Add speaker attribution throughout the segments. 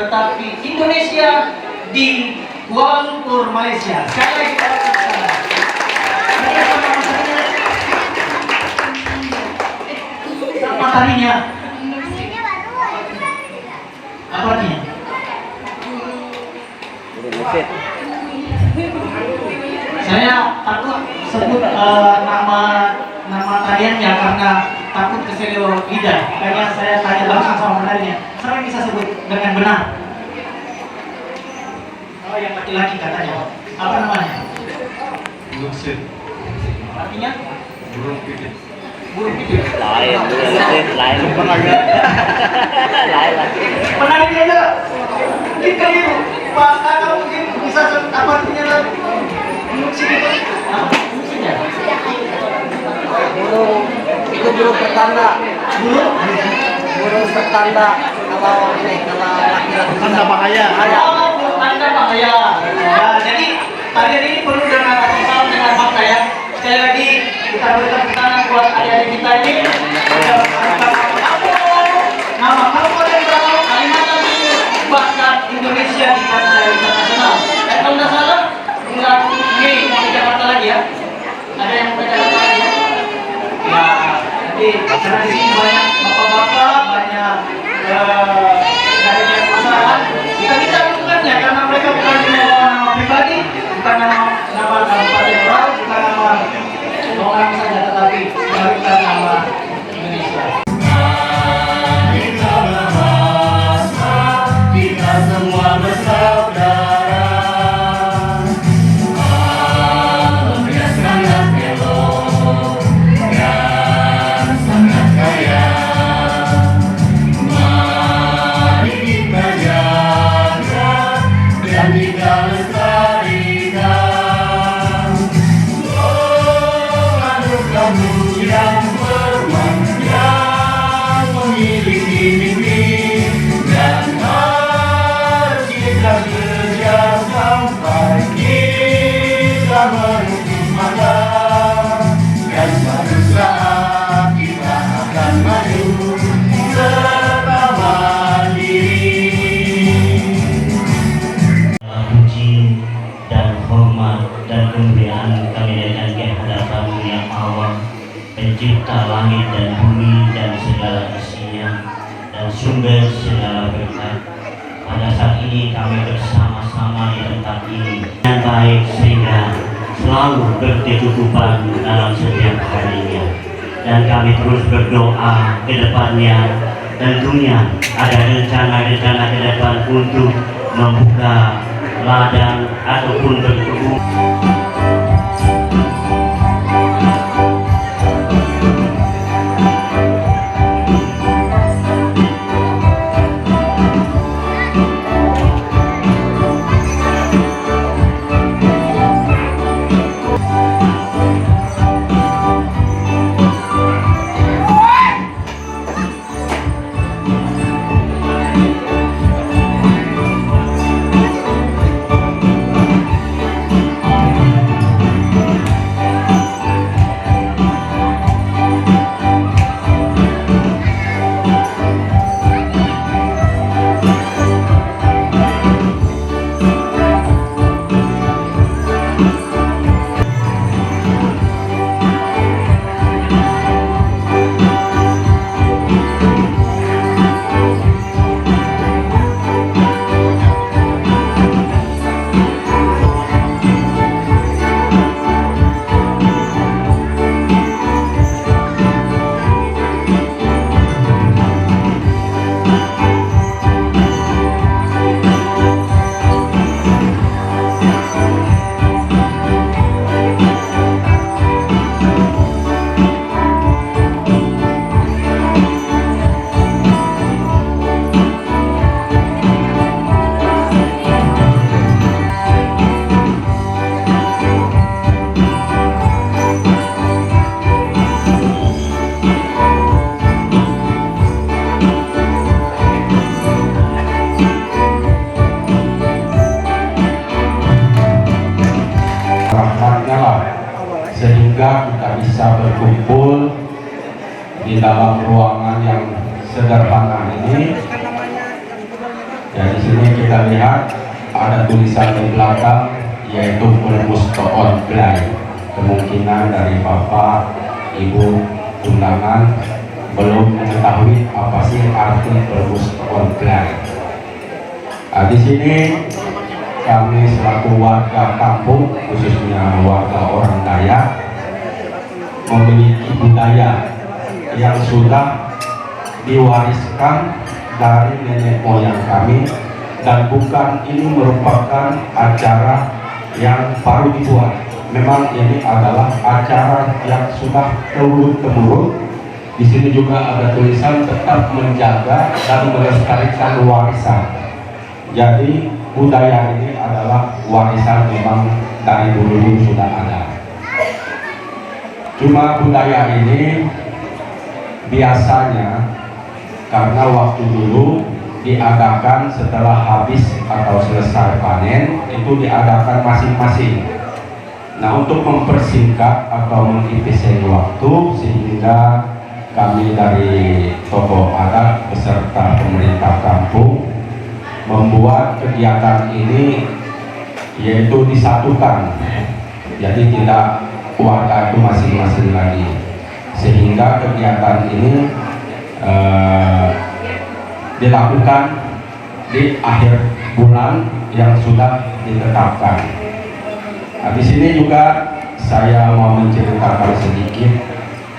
Speaker 1: tetapi Indonesia di Kuala Lumpur, Malaysia. Sekali lagi kita apa tadinya? Apa artinya? Saya takut sebut nama tariannya karena takut keselio lidah. Makanya saya tanya langsung sama penarinya. Saya bisa sebut dengan benar. Oh, yang laki-laki katanya. Apa namanya?
Speaker 2: Burung sit.
Speaker 1: Artinya?
Speaker 2: Burung pipit.
Speaker 1: Burung pipit.
Speaker 3: Lain penanya. Lain lagi.
Speaker 1: Penarinya aja. Mungkin kalian Pak Kakak mungkin bisa apa artinya lagi? Burung sit itu. Apa fungsinya?
Speaker 3: Burung itu burung pertanda. Burung pertanda kalau laki-laki
Speaker 2: Tanda bahaya.
Speaker 1: Oh, burung tanda bahaya. Ya, jadi tarian ini perlu dengan fakta ya. Sekali lagi kita berikan tepuk tangan buat adik-adik kita ini. Nama kamu ada yang tahu Kalimantan Timur bahkan Indonesia di kancah internasional. Kalau nggak salah bulan Mei mau ke Jakarta lagi ya. Ada yang mau ke Jakarta lagi ya? Ya, jadi karena di sini banyak bapak-bapak, banyak dari yang usaha. Kita bisa dukungannya karena mereka bukan membawa nama pribadi, bukan nama kabupaten Merau, bukan nama orang saja, tetapi melahirkan nama Indonesia.
Speaker 4: Kita semua bersaudara. Alam yang sangat elok dan sangat kaya. Mari kita jaga dan kita lestarikan. Oh, aduh kamu yang berwarna yang memiliki mimpi. Dan harus kita kerja sampai kita menutup mata. Dan suatu saat kita akan maju serta mandiri.
Speaker 5: Puji dan hormat dan kemuliaan kami naikkan ke hadapan Yang Maha, Pencipta langit dan bumi dan segala isinya, dan sumber segala berkat. Pada saat ini kami bersama-sama di tempat ini yang baik sehingga selalu berkecukupan dalam setiap harinya. Dan kami terus berdoa ke depannya, tentunya ada rencana-rencana ke depan untuk membuka ladang ataupun berkebun.
Speaker 6: sehingga kita bisa berkumpul di dalam ruangan yang sederhana ini Ya, di sini kita lihat ada tulisan di belakang yaitu Perpustakaan Blay. Kemungkinan dari Bapak, Ibu undangan belum mengetahui apa sih arti Perpustakaan Blay. Nah, di sini kami selaku warga kampung, khususnya warga orang Dayak, memiliki budaya yang sudah diwariskan dari nenek moyang kami, dan bukan ini merupakan acara yang baru dibuat. Memang ini adalah acara yang sudah turun-temurun. Di sini juga ada tulisan tetap menjaga dan melestarikan warisan. Jadi budaya ini adalah warisan memang dari dulu sudah ada. Cuma budaya ini biasanya karena waktu dulu diadakan setelah habis atau selesai panen, itu diadakan masing-masing. Nah, untuk mempersingkat atau mengefisiensi waktu, sehingga kami dari tokoh adat beserta pemerintah kampung membuat kegiatan ini yaitu disatukan, jadi tidak warga itu masing-masing lagi, sehingga kegiatan ini dilakukan di akhir bulan yang sudah ditetapkan. Nah, di sini juga saya mau menceritakan sedikit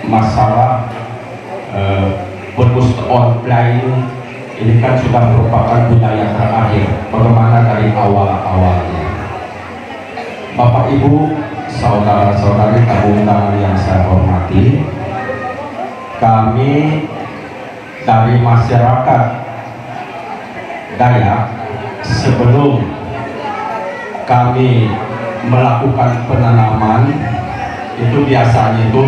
Speaker 6: masalah Perpustakaan Blay ini kan sudah merupakan budaya terakhir. Bagaimana dari awal-awalnya? Bapak Ibu, saudara-saudari tamu undangan yang saya hormati, kami dari masyarakat Dayak, sebelum kami melakukan penanaman, itu biasanya itu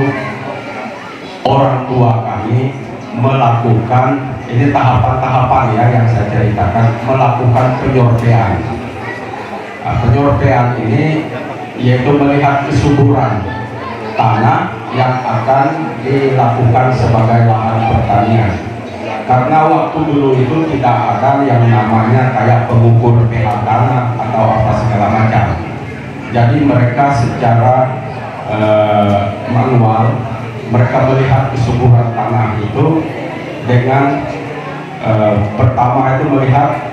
Speaker 6: orang tua kami melakukan, ini tahapan-tahapan ya yang saya ceritakan, melakukan penyortean. Nah, penyortean ini yaitu melihat kesuburan tanah yang akan dilakukan sebagai lahan pertanian. Karena waktu dulu itu tidak ada yang namanya kayak pengukur pH tanah atau apa segala macam. Jadi mereka secara manual, mereka melihat kesuburan tanah itu dengan pertama itu melihat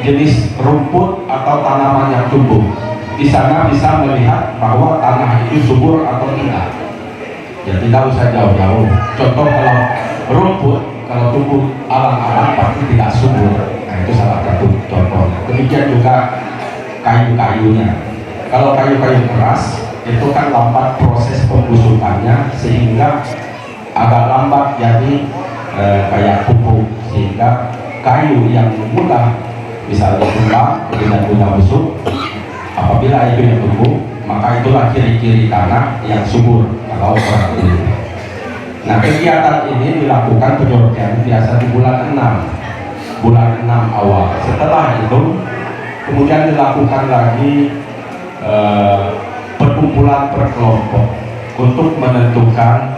Speaker 6: jenis rumput atau tanaman yang tumbuh. Di sana bisa melihat bahwa tanah itu subur atau tidak. Ya, tidak usah jauh-jauh. Contoh kalau rumput, kalau tumbuh alang-alang pasti tidak subur. Nah, itu salah satu contoh. Demikian juga kayu-kayunya. Kalau kayu-kayu keras itu kan lambat proses pembusukannya, sehingga agak lambat jadi kayak pupuk, sehingga kayu yang mudah misalnya tumbang, tidak mudah busuk. Apabila itu yang tumbuh, maka itulah ciri-ciri tanah yang subur kalau orang ini. Nah, kegiatan ini dilakukan penyortean biasa di bulan 6 awal. Setelah itu kemudian dilakukan lagi perkumpulan per kelompok untuk menentukan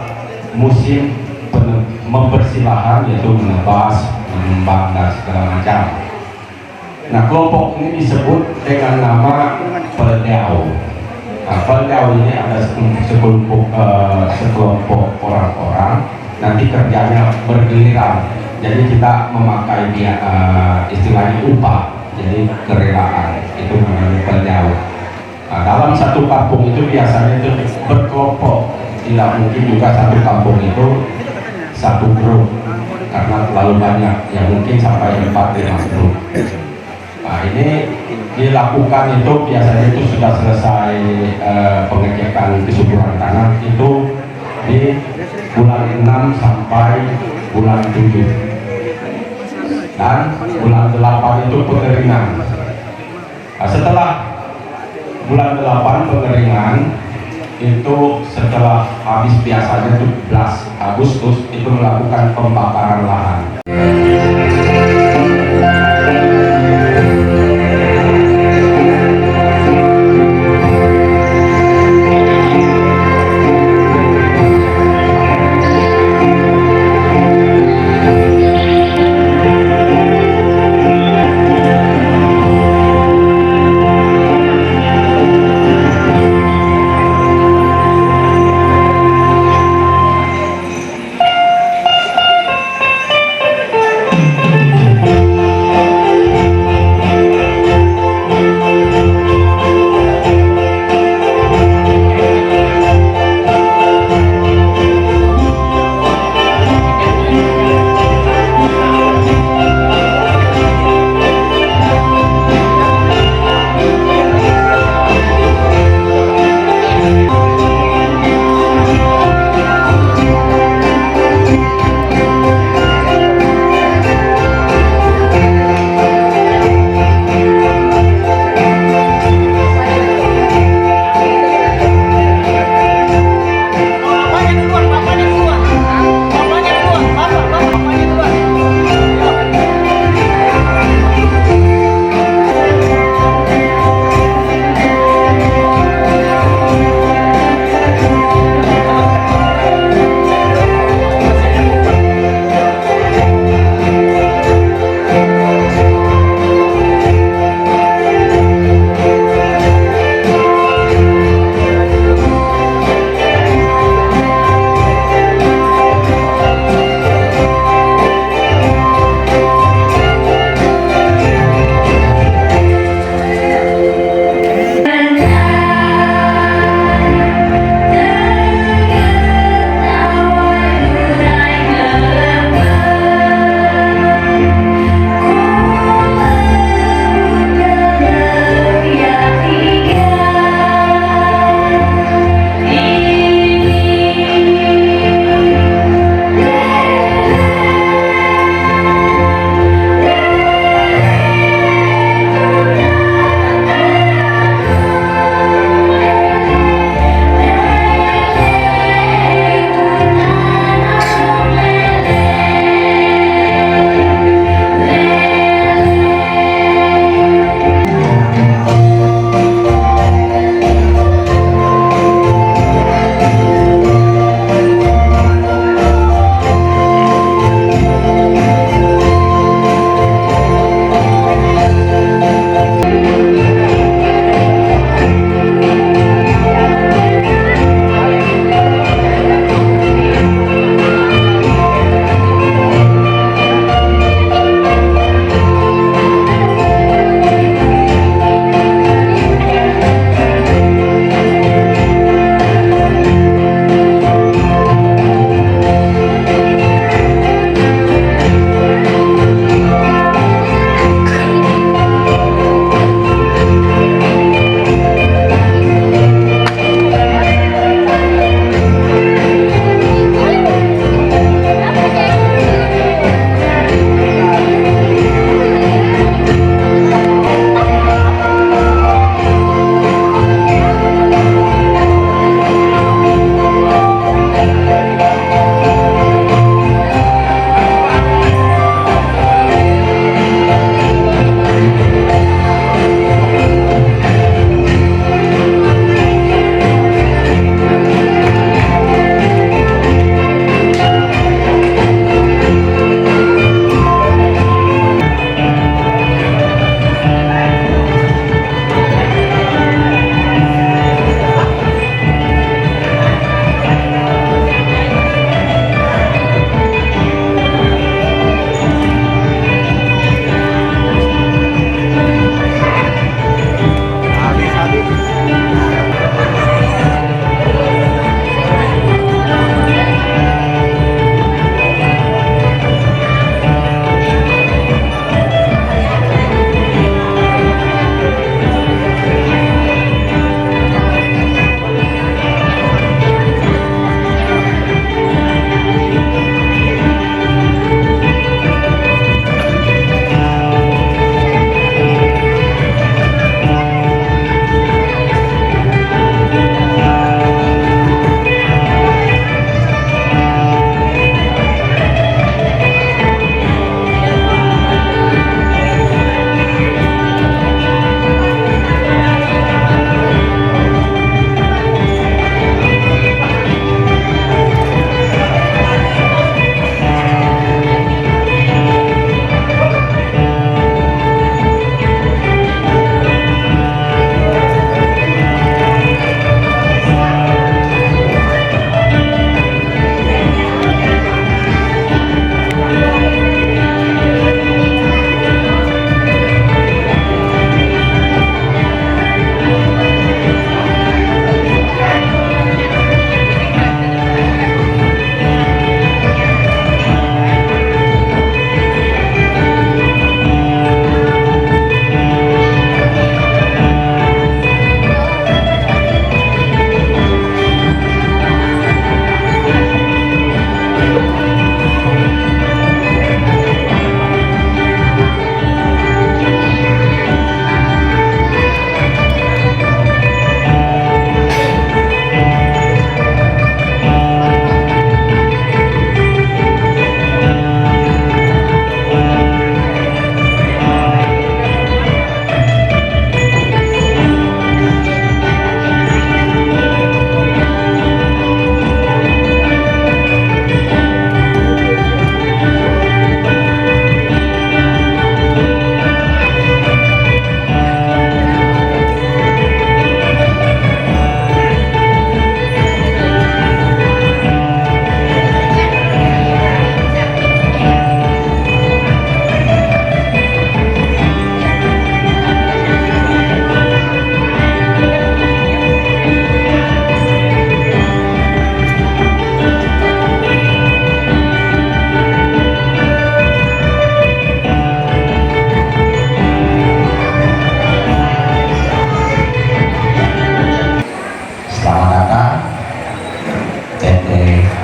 Speaker 6: musim membersih lahan, yaitu menebas, mengembang dan segala macam. Nah, kelompok ini disebut dengan nama Peldeau. Nah, Peldeau ini ada sekelompok orang-orang, nanti kerjanya bergiliran. Jadi kita memakai istilahnya upah, jadi kerelaan, itu namanya Peldeau. Nah, dalam satu kampung itu biasanya itu berkelompok, tidak mungkin juga satu kampung itu satu grup karena terlalu banyak, ya mungkin sampai 4-5 grup. Nah, ini dilakukan itu biasanya itu sudah selesai pengecekan kesuburan tanah itu di bulan 6 sampai bulan 7, dan bulan 8 itu pengeringan. Nah, setelah bulan 8 pengeringan itu, setelah habis biasanya 17 Agustus itu melakukan pembakaran lahan.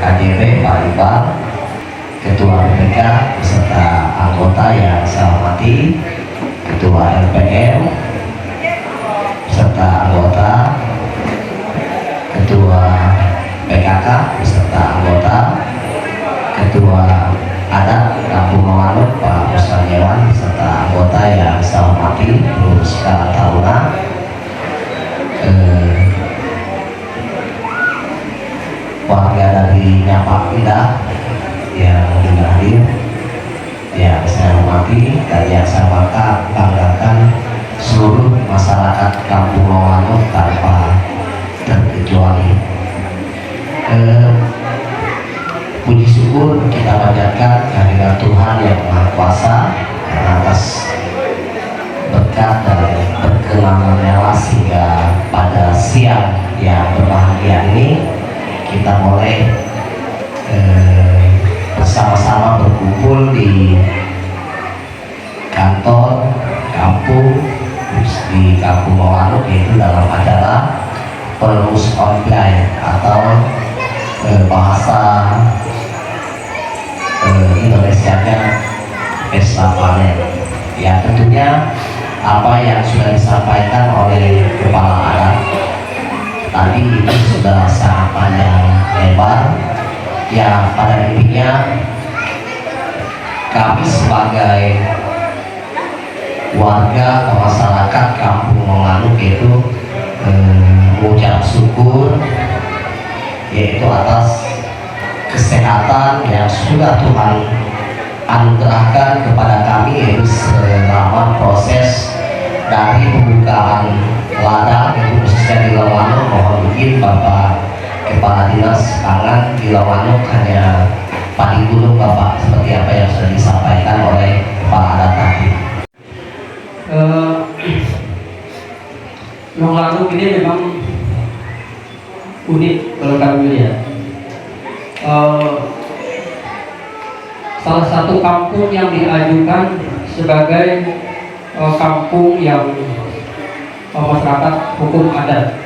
Speaker 3: KJP Pak Iqbal, Ketua BPK beserta anggota yang saya hormati, Ketua LPM beserta anggota, Ketua PKK beserta anggota, Ketua Adat Kampung Mawanuk Pak Ustaz Yewan beserta anggota yang saya hormati, Guru Skala Taruna, warga dari Nyapak Indah yang hadir, yang saya hormati dan yang saya banggakan seluruh masyarakat Kampung Mawanuk tanpa terkecuali. Puji syukur kita panjatkan kehadiran Tuhan yang Maha Kuasa atas berkat dan berkenan sehingga pada siang yang berbahagia ini kita boleh bersama-sama berkumpul di kantor kampung di Kampung Mawanuk, yaitu dalam acara Perus Online atau bahasa Indonesianya pesta panen. Ya, tentunya apa yang sudah disampaikan oleh Kepala Adat tadi itu sudah sangat panjang lebar. Ya, pada intinya kami sebagai warga atau masyarakat Kampung Mawanuk itu mengucap syukur yaitu atas kesehatan yang sudah Tuhan anugerahkan kepada kami, yaitu selama proses dari pembukaan ladang itu khususnya di Lawanuk. Mohon izin Bapak Kepala Dinas Pangan di Lawanuk hanya padi gunung Bapak, seperti apa yang sudah disampaikan oleh Kepala Adat tadi.
Speaker 1: Lawanuk ini memang unik kalau kami lihat. Salah satu kampung yang diajukan sebagai kampung yang masyarakat hukum adat,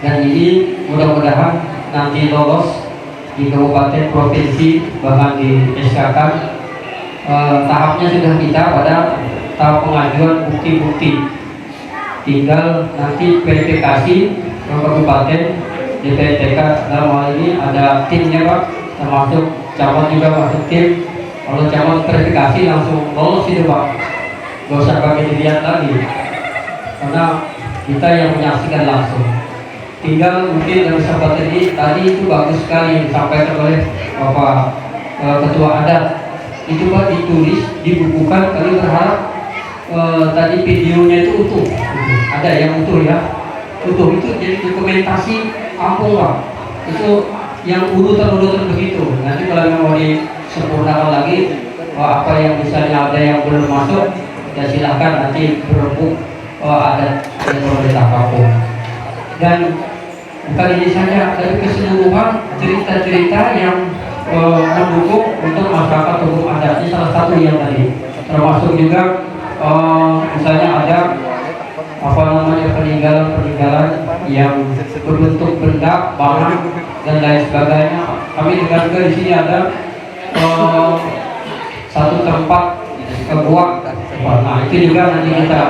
Speaker 1: dan ini mudah-mudahan nanti lolos di kabupaten, provinsi, bahkan di SK. Tahapnya sudah kita pada tahap pengajuan bukti-bukti, tinggal nanti verifikasi ke kabupaten, DPTK. Dalam hal ini ada timnya Pak, termasuk camat juga masuk tim. Kalau camat verifikasi langsung lolos itu Pak, gak usah pakai dilihat lagi karena kita yang menyaksikan langsung. Tinggal mungkin dari sahabat tadi itu bagus sekali yang disampaikan oleh Bapak Ketua Adat. Itu Pak ditulis, dibukukan. Kami berharap tadi videonya itu utuh, ada yang utuh ya, utuh itu jadi dokumentasi kampung Pak. Itu yang urutan-urutan begitu. Nanti kalau mau disempurnakan lagi, apa yang misalnya ada yang belum masuk, ya silahkan nanti berembuk adat dari pemerintah kampung. Dan bukan ini saja, dari keseluruhan cerita-cerita yang mendukung untuk masyarakat hukum adat. Ini salah satu yang tadi, termasuk juga misalnya ada apa namanya peninggalan yang berbentuk benda, barang dan lain sebagainya. Kami dengar juga di sini ada satu tempat gua. Nah itu juga nanti kita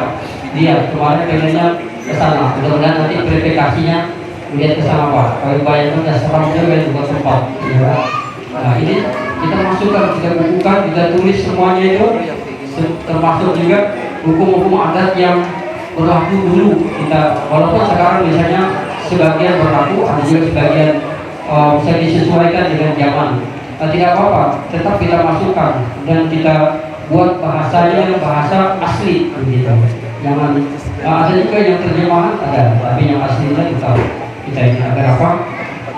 Speaker 1: lihat. Kemarin pengennya ke sana, mudah-mudahan nanti verifikasinya lihat ke sana Pak. Kalau bayangkan sudah serang juga juga tempat. Ya. Nah ini kita masukkan, kita bukukan, kita tulis semuanya itu, termasuk juga hukum-hukum adat yang berlaku dulu. Kita walaupun sekarang misalnya sebagian berlaku, ada juga sebagian bisa disesuaikan dengan zaman. Tidak apa-apa, tetap kita masukkan dan kita buat bahasanya bahasa asli begitu. Jangan ada juga yang terjemahan ada, tapi yang aslinya kita ini agar apa?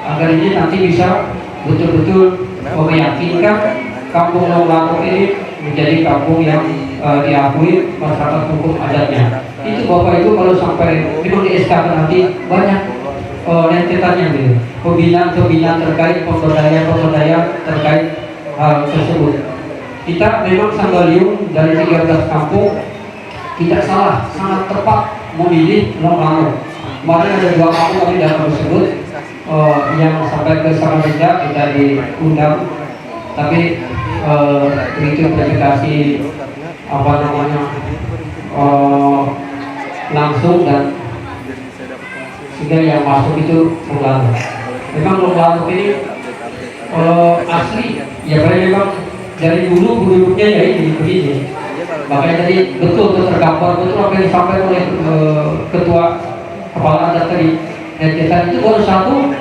Speaker 1: Agar ini nanti bisa betul-betul meyakinkan Kampung Mawanuk ini menjadi kampung yang diakui masyarakat hukum adatnya. Itu Bapak Ibu kalau sampai memang di SK nanti banyak rentetannya gitu, pembinaan terkait pemberdayaan terkait hal tersebut. Kita memang Sanggaliung dari 13 kampung tidak salah, sangat tepat memilih Mawanuk. Kemarin ada 2 kampung kami dalam tersebut,
Speaker 7: yang sampai ke Samarinda kita diundang, tapi begitu verifikasi apa namanya langsung dan sehingga yang masuk itu Longlalu. Memang Longlalu ini asli ya, memang dari dulu penduduknya ya ini begini. Makanya tadi betul tergambar betul apa yang disampaikan oleh ketua kepala adat tadi. Dan kita itu baru satu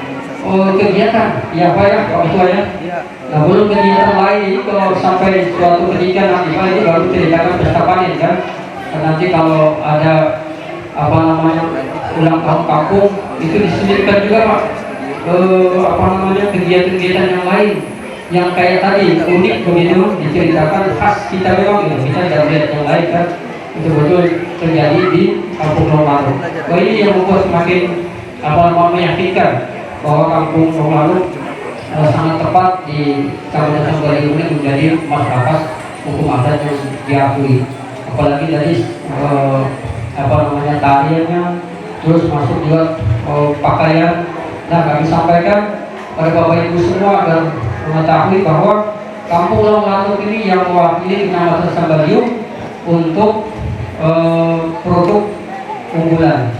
Speaker 7: kegiatan, ya Pak ya, Pak Ketua ya. Nah belum kegiatan lain, kalau sampai suatu kegiatan nanti Pak ini baru kegiatan pesta panen kan. Dan nanti kalau ada apa namanya ulang tahun kampung itu disediakan juga Pak apa namanya kegiatan-kegiatan yang lain yang kayak tadi unik begitu diceritakan khas kita memang gitu. Kita tidak lihat yang lain kan, betul-betul terjadi di kampung Longlalu. Nah ini yang membuat semakin apa namanya meyakinkan bahwa kampung Longlalu sangat tepat di Kabupaten Sanggaling ini menjadi masyarakat hukum adat yang diakui. Apalagi dari apa namanya tariannya, terus masuk juga pakaian. Nah kami sampaikan pada Bapak Ibu semua agar mengetahui bahwa kampung Longlalu ini yang mewakili Kecamatan Sanggaling untuk produk unggulan.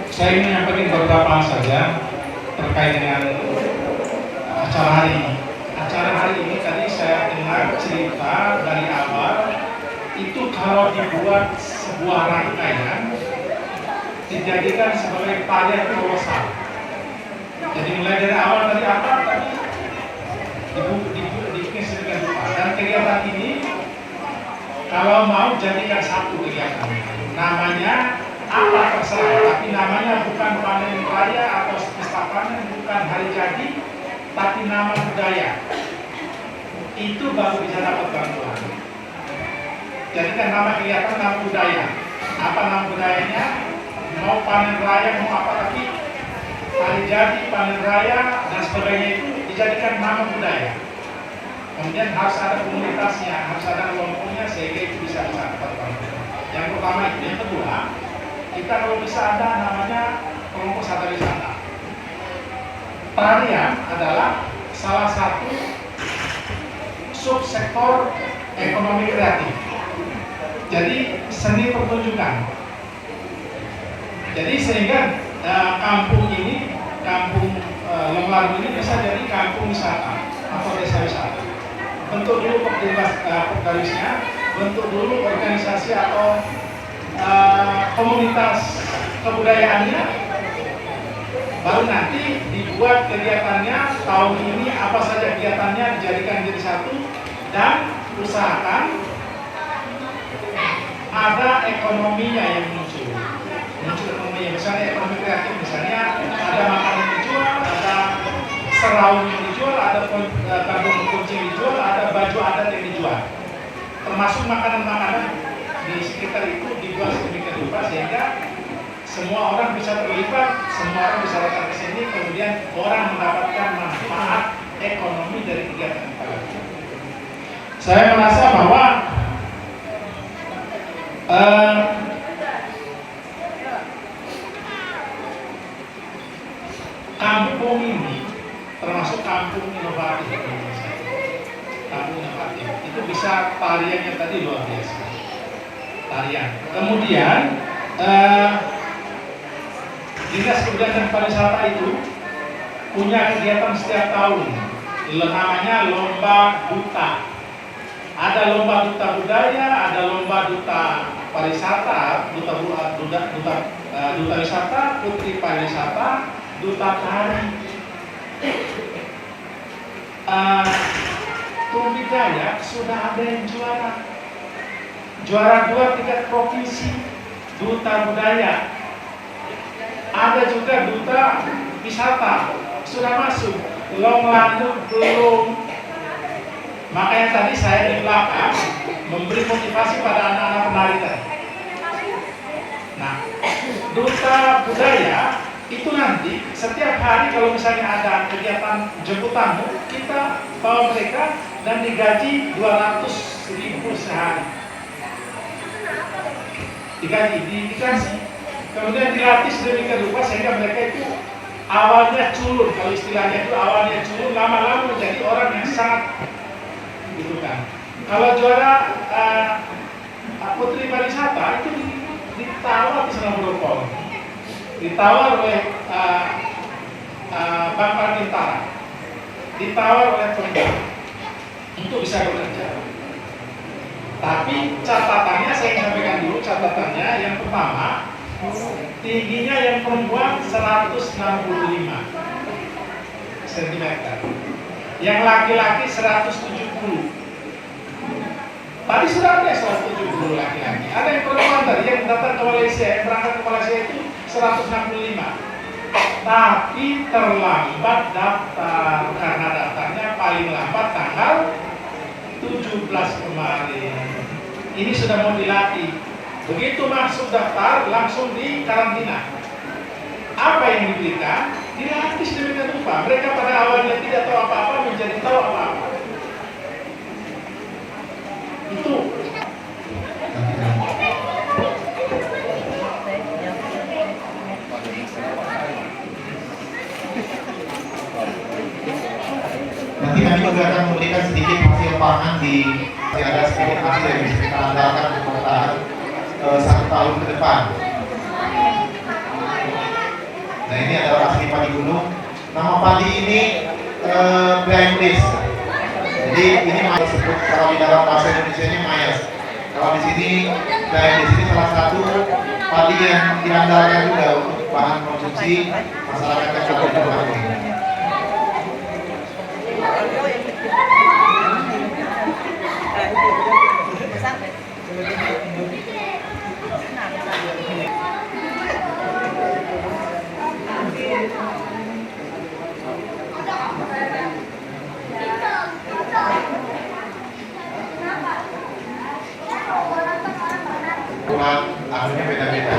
Speaker 8: Saya ingin menyampaikan beberapa hal saja terkait dengan acara hari ini. Acara hari ini tadi saya dengar cerita dari awal itu kalau dibuat sebuah rangkaian dijadikan sebagai tarian kolosal. Jadi mulai dari awal tadi apa tadi dibikin sedemikian rupa. Dan kegiatan ini kalau mau jadikan satu kegiatan, namanya apa terserah, tapi namanya bukan panen raya atau pesta panen, bukan hari jadi, tapi nama budaya. Itu baru bisa dapat bantuan. Jadikan nama kegiatan nama budaya. Apa nama budayanya? Mau panen raya, mau apa, tapi hari jadi, panen raya, dan sebagainya itu dijadikan nama budaya. Kemudian harus ada komunitasnya, harus ada kelompoknya, sehingga itu bisa dapat bantuan. Yang pertama itu. Yang kedua, kita kalau bisa ada namanya kelompok sadar wisata. Tarian adalah salah satu subsektor ekonomi kreatif. Jadi seni pertunjukan. Jadi sehingga kampung ini, kampung Longlaru ini bisa jadi kampung wisata atau desa wisata. Bentuk dulu pegawainya, bentuk dulu organisasi atau komunitas kebudayaannya, baru nanti dibuat kegiatannya. Tahun ini apa saja kegiatannya dijadikan jadi satu, dan usahakan ada ekonominya yang muncul ekonominya. Misalnya ekonomi kreatif, misalnya ada makanan yang dijual, ada seraun yang dijual, ada kardus kunci yang dijual, ada baju adat yang dijual, termasuk makanan-makanan di sekitar itu dibuat sedemikian rupa sehingga semua orang bisa terlibat, semua orang bisa datang ke sini, kemudian orang mendapatkan manfaat ekonomi dari kegiatan itu. Saya merasa bahwa kampung ini termasuk kampung inovatif di Indonesia. Kampung inovatif itu bisa tariannya tadi luar biasa. Tarian. Kemudian Dinas Kebudayaan dan Pariwisata itu punya kegiatan setiap tahun, namanya Lomba Duta. Ada lomba duta budaya, ada lomba duta pariwisata, duta wisata, putri pariwisata, duta tari. Tumbi Dayak sudah ada yang juara 2 tingkat provinsi duta budaya. Ada juga duta wisata sudah masuk. Longlaru belum. Makanya tadi saya di belakang memberi motivasi pada anak-anak penari tadi. Nah, duta budaya itu nanti setiap hari kalau misalnya ada kegiatan jemputanmu, kita bawa mereka dan digaji 200.000 sehari. Dikasih, kemudian dilatih sedemikian rupa sehingga mereka itu awalnya culun, kalau istilahnya itu awalnya culun, lama-lama menjadi orang yang sangat gitu kan. Kalau juara putri pariwisata itu ditawar di sana Brodopol, ditawar oleh Bank Bintara, ditawar oleh Pemda untuk bisa bekerja. Tapi catatannya saya sampaikan dulu catatannya. Yang pertama, tingginya yang perempuan 165 cm, yang laki-laki 170. Tadi sudah ada 170 laki-laki. Ada yang perempuan tadi yang datang ke Malaysia, yang berangkat ke Malaysia itu 165. Tapi terlambat daftar karena daftarnya paling lambat tanggal 17 kemarin. Ini sudah mau dilatih. Begitu masuk daftar langsung di karantina. Apa yang diberikan? Dilatih sedemikian rupa. Mereka pada awalnya tidak tahu apa-apa menjadi tahu apa-apa. Itu.
Speaker 9: Nanti kami juga akan memberikan sedikit hasil pangan masih ada sedikit hasil yang bisa kita andalkan untuk pengetahuan 1 tahun ke depan. Nah ini adalah asli padi gunung. Nama padi ini blind list. Jadi ini disebut kalau di dalam bahasa Indonesia-nya mayas. Kalau di sini blind list ini salah satu padi yang diandalkan juga untuk bahan konsumsi masyarakat Kabupaten Bangka. Akhirnya beda-beda.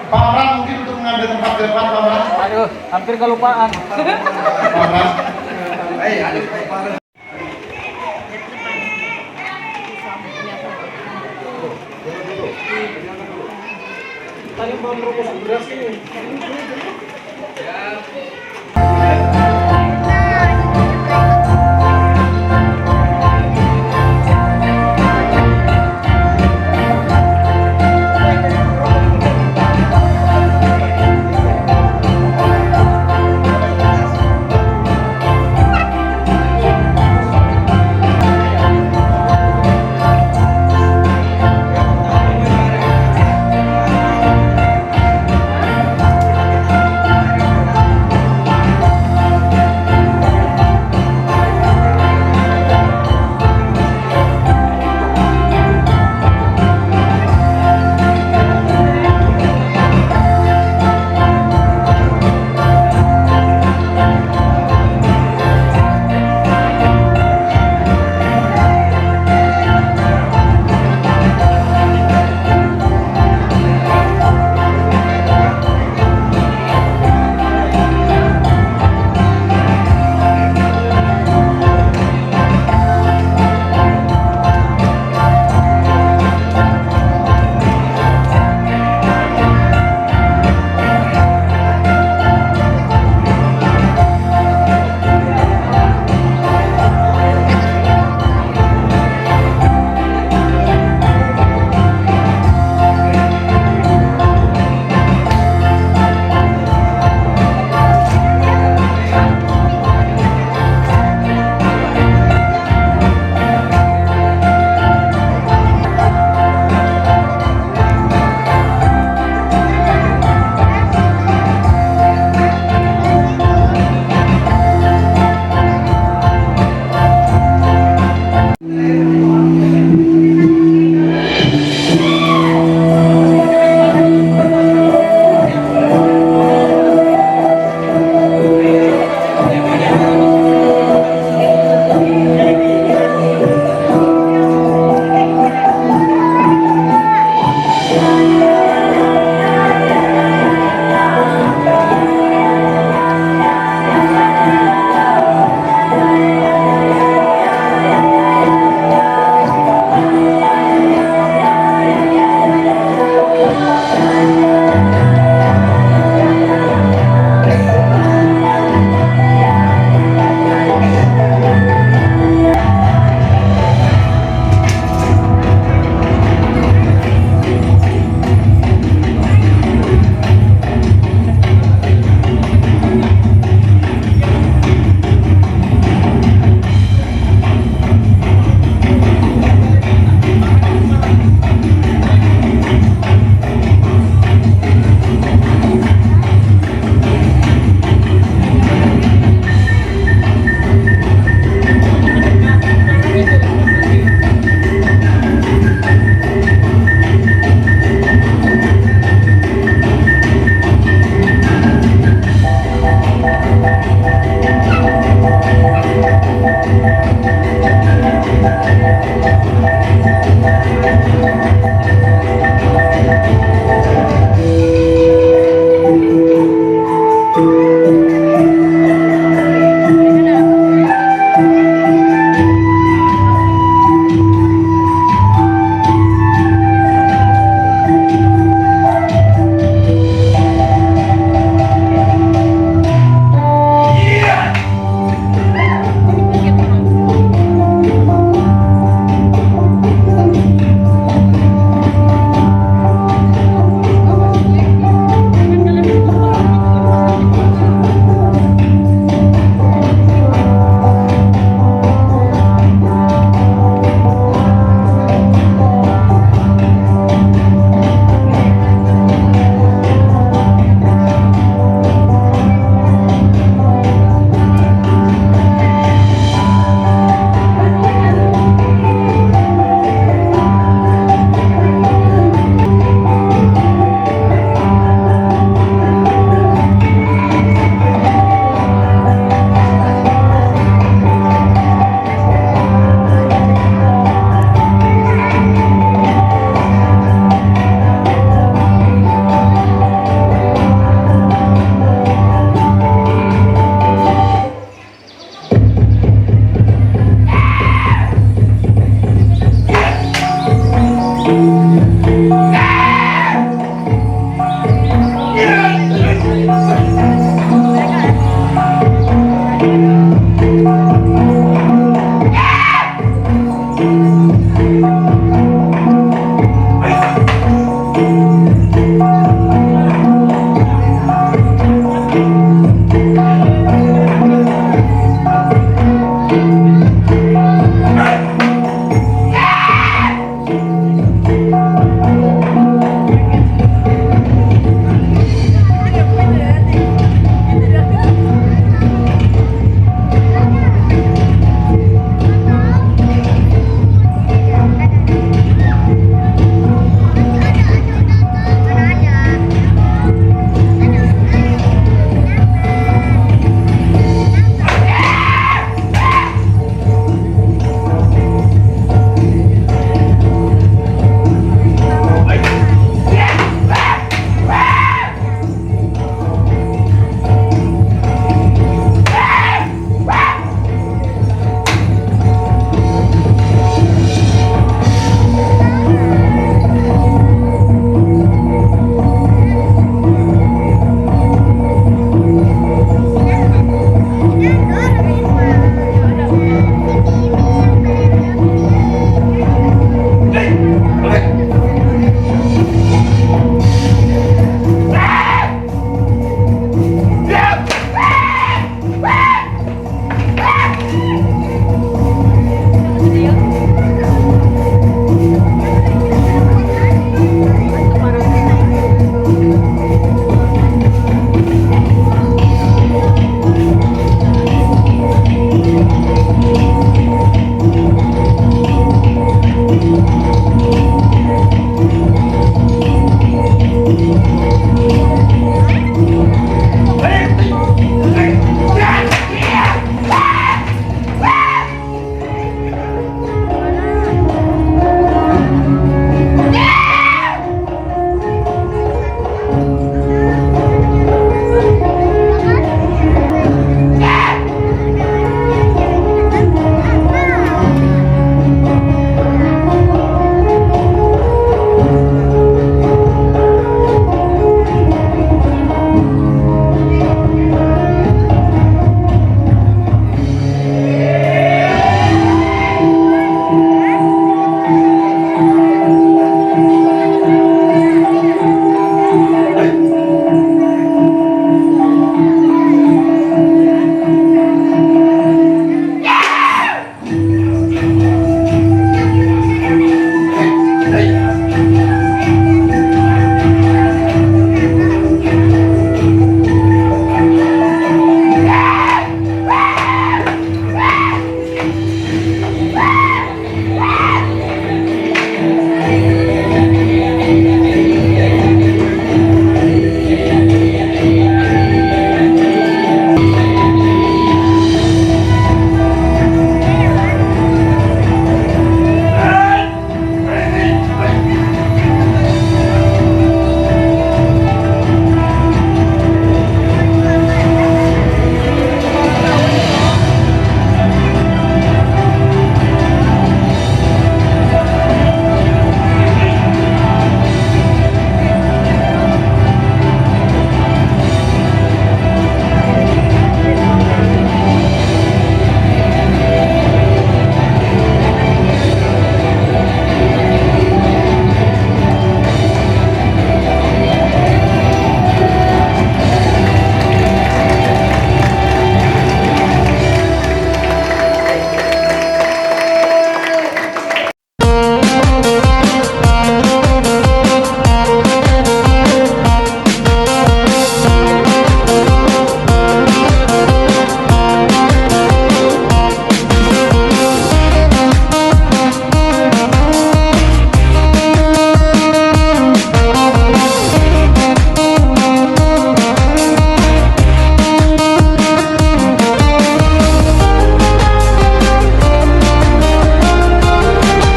Speaker 9: Pak Amran mungkin untuk mengambil tempat ke depan, Pak Amran.
Speaker 1: Aduh, hampir kelupaan.
Speaker 9: Pak Amran.
Speaker 8: Tadi mau beras ini.